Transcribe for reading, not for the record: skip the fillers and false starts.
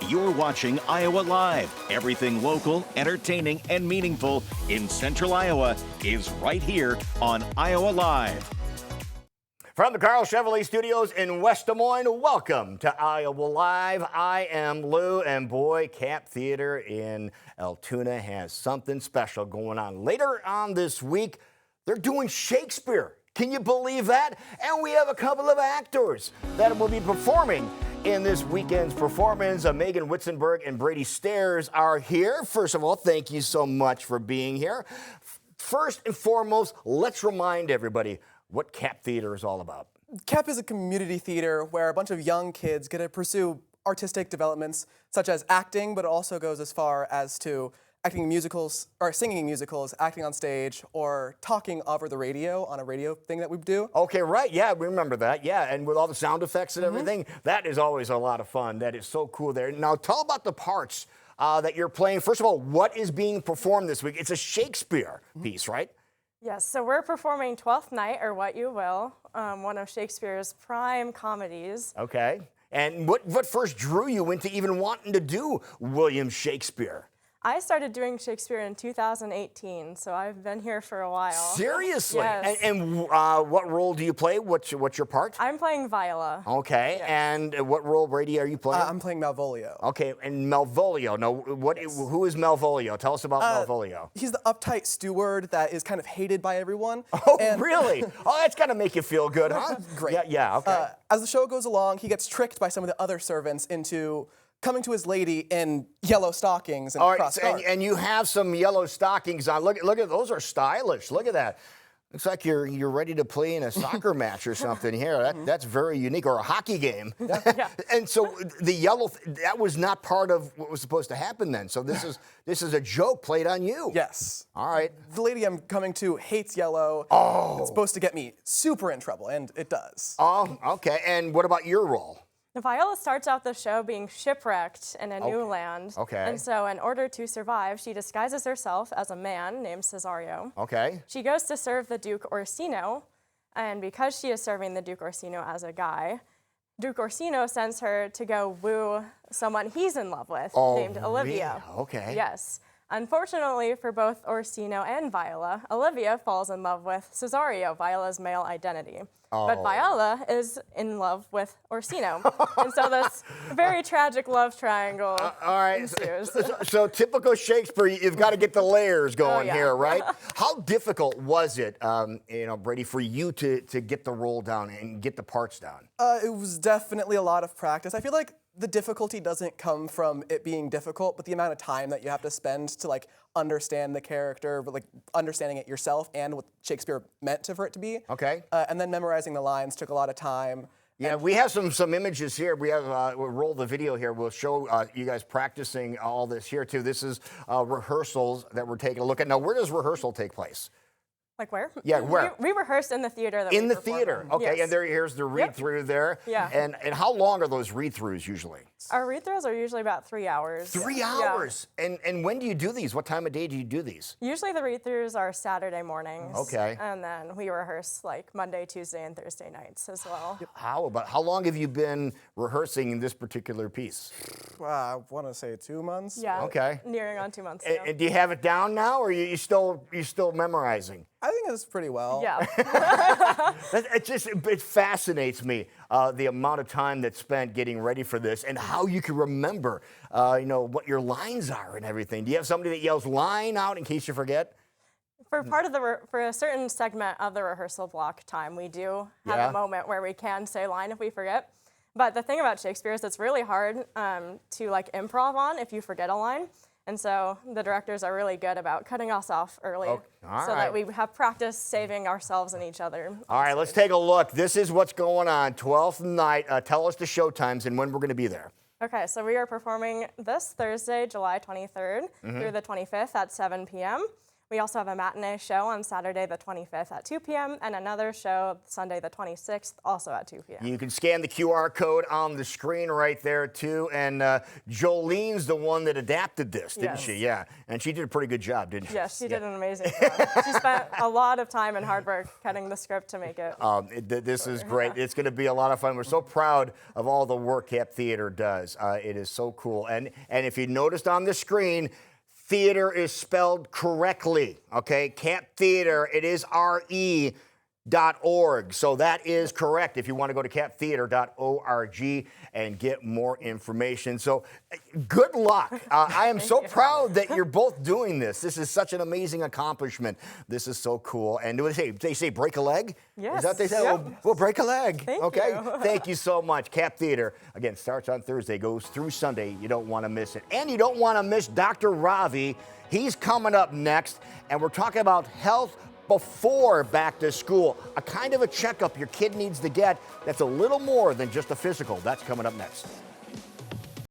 You're watching Iowa Live. Everything local, entertaining, and meaningful in Central Iowa is right here on Iowa Live. From the Carl Chevrolet Studios in West Des Moines, welcome to Iowa Live. I am Lou, and boy, Cap Theater in Altoona has something special going on. Later on this week, they're doing Shakespeare. Can you believe that? And we have a couple of actors that will be performing in this weekend's performance. Megan Witzenberg and Brady Stairs are here. First of all, thank you so much for being here. First and foremost, let's remind everybody what Cap Theater is all about. CAP is a community theater where a bunch of young kids get to pursue artistic developments such as acting, but it also goes as far as to acting musicals or singing musicals, acting on stage, or talking over the radio on a radio thing that we do. Okay, right. Yeah, we remember that. Yeah, and with all the sound effects and everything, that is always a lot of fun. That is so cool there. Now, tell about the parts that you're playing. First of all, what is being performed this week? It's a Shakespeare piece, right? Yes, so we're performing Twelfth Night, or What You Will, one of Shakespeare's prime comedies. Okay. And what first drew you into even wanting to do William Shakespeare? I started doing Shakespeare in 2018, so I've been here for a while. Seriously? Yes. And what role do you play? What's your part? I'm playing Viola. Okay. Yes. And what role, Brady, are you playing? I'm playing Malvolio. Okay, and Malvolio. Now, who is Malvolio? Tell us about Malvolio. He's the uptight steward that is kind of hated by everyone. Oh, really? Oh, that's got to make you feel good, huh? Great. Yeah, okay. As the show goes along, he gets tricked by some of the other servants into coming to his lady in yellow stockings and cross scarf. And you have some yellow stockings on. Look at those are stylish. Look at that. Looks like you're ready to play in a soccer match or something here. That's very unique, or a hockey game. Yeah. And so the yellow, that was not part of what was supposed to happen then. So this is a joke played on you. Yes. All right. The lady I'm coming to hates yellow. Oh. It's supposed to get me super in trouble, and it does. Oh, okay. And what about your role? Viola starts out the show being shipwrecked in a new land. Okay. And so in order to survive, she disguises herself as a man named Cesario. Okay. She goes to serve the Duke Orsino, and because she is serving the Duke Orsino as a guy, Duke Orsino sends her to go woo someone he's in love with named Olivia. Really? Okay. Yes. Unfortunately for both Orsino and Viola, Olivia falls in love with Cesario, Viola's male identity. But Viola is in love with Orsino. And so this very tragic love triangle ensues. So typical Shakespeare, you've got to get the layers going here, right? How difficult was it, Brady, for you to get the role down and get the parts down? It was definitely a lot of practice. I feel like the difficulty doesn't come from it being difficult, but the amount of time that you have to spend to understand the character, but understanding it yourself and what Shakespeare meant for it to be. Okay. And then memorizing the lines took a lot of time. Yeah, we have some images here. We have we'll roll the video here. We'll show you guys practicing all this here too. This is rehearsals that we're taking a look at. Now, where does rehearsal take place? Like where? Yeah, where? We rehearsed in the theater that in we the theater. Okay, yes. and here's the read-through there. Yeah. And how long are those read-throughs usually? Our read-throughs are usually about 3 hours. 3 hours? Yeah. And when do you do these? What time of day do you do these? Usually the read-throughs are Saturday mornings. Okay. And then we rehearse Monday, Tuesday, and Thursday nights as well. How long have you been rehearsing in this particular piece? I want to say 2 months. Yeah. Okay. Nearing on 2 months now. And do you have it down now, or are you still memorizing? I think it's pretty well. Yeah. It fascinates me, the amount of time that's spent getting ready for this and how you can remember, what your lines are and everything. Do you have somebody that yells line out in case you forget? For a certain segment of the rehearsal block time, we do have a moment where we can say line if we forget. But the thing about Shakespeare is it's really hard to improv on if you forget a line. And so the directors are really good about cutting us off early that we have practice saving ourselves and each other. All right, let's take a look. This is what's going on, 12th Night. Tell us the show times and when we're going to be there. Okay, so we are performing this Thursday, July 23rd through the 25th at 7 p.m. We also have a matinee show on Saturday the 25th at 2 p.m. and another show Sunday the 26th also at 2 p.m. You can scan the QR code on the screen right there, too. And Jolene's the one that adapted this, didn't she? Yeah. And she did a pretty good job, didn't she? Yes, she did an amazing job. She spent a lot of time and hard work cutting the script to make it. This is great. It's going to be a lot of fun. We're so proud of all the work Cap Theater does. It is so cool. And if you noticed on the screen, theater is spelled correctly, okay? Cap Theater, it is RE.org. So that is correct if you want to go to captheater.org and get more information. So good luck. I am so proud that you're both doing this. This is such an amazing accomplishment. This is so cool. And do they say break a leg? Yes. Is that what they say? Yep. We'll break a leg. Thank okay. you. Thank you so much. Cap Theater, again, starts on Thursday, goes through Sunday. You don't want to miss it. And you don't want to miss Dr. Ravi. He's coming up next, and we're talking about health before back to school, a kind of a checkup your kid needs to get that's a little more than just a physical. That's coming up next.